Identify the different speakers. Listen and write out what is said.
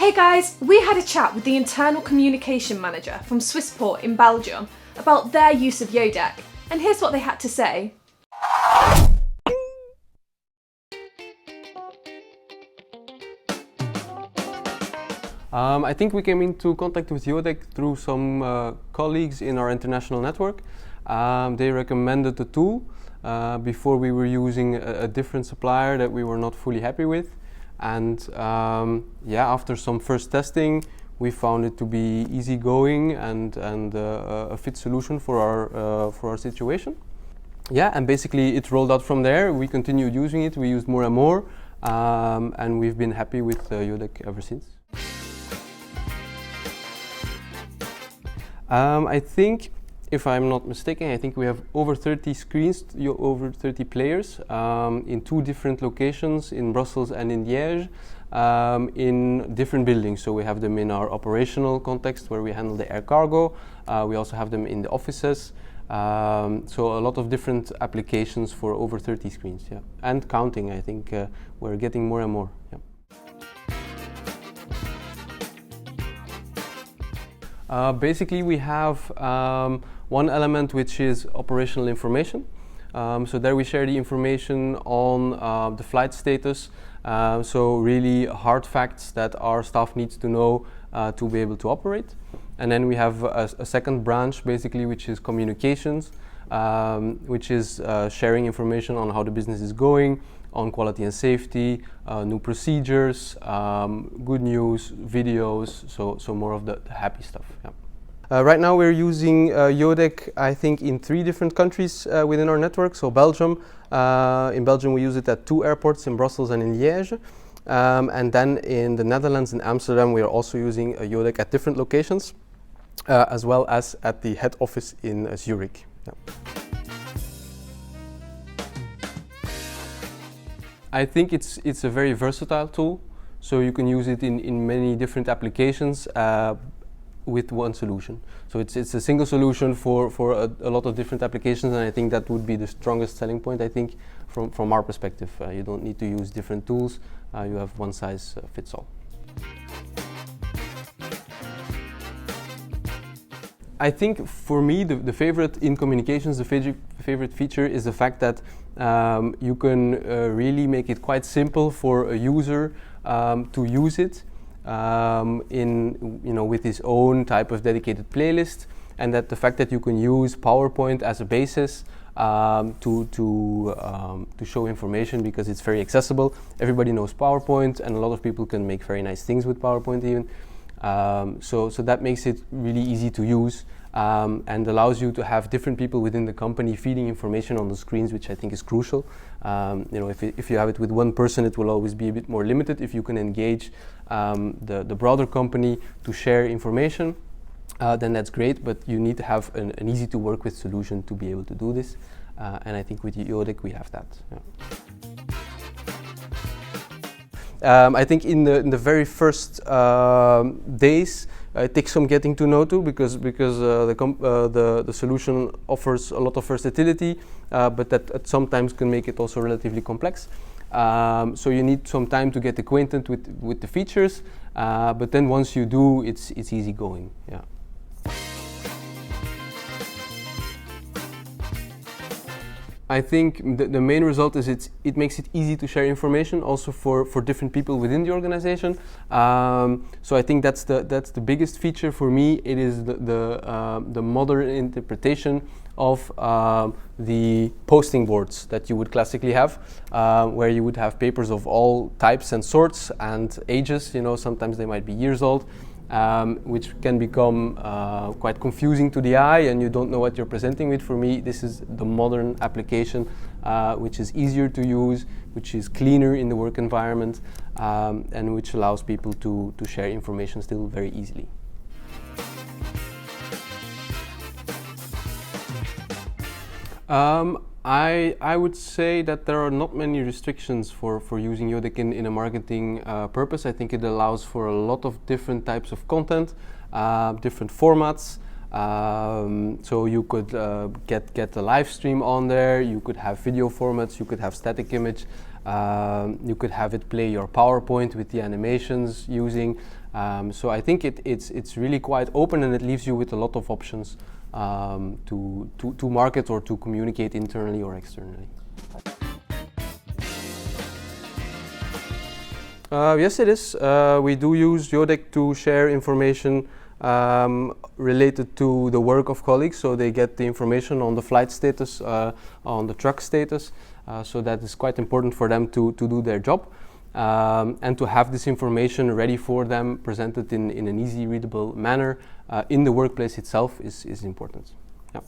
Speaker 1: Hey guys, we had a chat with the internal communication manager from Swissport in Belgium about their use of Yodeck, and here's what they had to say.
Speaker 2: I think we came into contact with Yodeck through some colleagues in our international network. They recommended the tool. Before we were using a different supplier that we were not fully happy with. And after some first testing, we found it to be easygoing and a fit solution for our situation. Yeah, and basically it rolled out from there. We continued using it, we used more and more, and we've been happy with Yodeck ever since. I think, if I'm not mistaken, I think we have over 30 screens, over 30 players in 2 different locations, in Brussels and in Liège, in different buildings. So we have them in our operational context where we handle the air cargo. We also have them in the offices. So a lot of different applications for over 30 screens, yeah. And counting, I think we're getting more and more. Yeah. Basically, we have one element which is operational information. So there we share the information on the flight status. So really hard facts that our staff needs to know to be able to operate. And then we have a second branch, basically, which is communications, which is sharing information on how the business is going, on quality and safety, new procedures, good news, videos, so more of the happy stuff. Yeah. Right now we're using Yodeck, I think, in 3 different countries within our network. So Belgium, in Belgium we use it at 2 airports, in Brussels and in Liège. And then in the Netherlands, in Amsterdam, we are also using Yodeck at different locations, as well as at the head office in Zurich. Yeah. I think it's a very versatile tool, so you can use it in many different applications with one solution. So it's a single solution for a lot of different applications, and I think that would be the strongest selling point, I think, from our perspective. You don't need to use different tools, you have one size fits all. I think for me the favorite in communications, the favorite feature is the fact that you can really make it quite simple for a user to use it with his own type of dedicated playlist, and that the fact that you can use PowerPoint as a basis to show information, because it's very accessible. Everybody knows PowerPoint, and a lot of people can make very nice things with PowerPoint even. So that makes it really easy to use and allows you to have different people within the company feeding information on the screens, which I think is crucial. If you have it with one person, it will always be a bit more limited. If you can engage the broader company to share information, then that's great, but you need to have an easy to work with solution to be able to do this. And I think with Yodeck we have that. Yeah. I think in the very first days, it takes some getting to know too, because the solution offers a lot of versatility, but that sometimes can make it also relatively complex. So you need some time to get acquainted with the features, but then once you do, it's easy going. Yeah. I think the main result is it makes it easy to share information also for different people within the organization. So I think that's the biggest feature for me. It is the modern interpretation of the posting boards that you would classically have, where you would have papers of all types and sorts and ages. Sometimes they might be years old. Which can become quite confusing to the eye, and you don't know what you're presenting with. For me, this is the modern application, which is easier to use, which is cleaner in the work environment, and which allows people to share information still very easily. I would say that there are not many restrictions for using Yodeck in a marketing purpose. I think it allows for a lot of different types of content, different formats. So you could get a live stream on there, you could have video formats, you could have static image. You could have it play your PowerPoint with the animations using. So I think it's really quite open, and it leaves you with a lot of options to market or to communicate internally or externally. Yes, it is. We do use Yodeck to share information related to the work of colleagues, so they get the information on the flight status, on the truck status, so that is quite important for them to do their job, and to have this information ready for them, presented in an easy readable manner in the workplace itself is important. Yeah.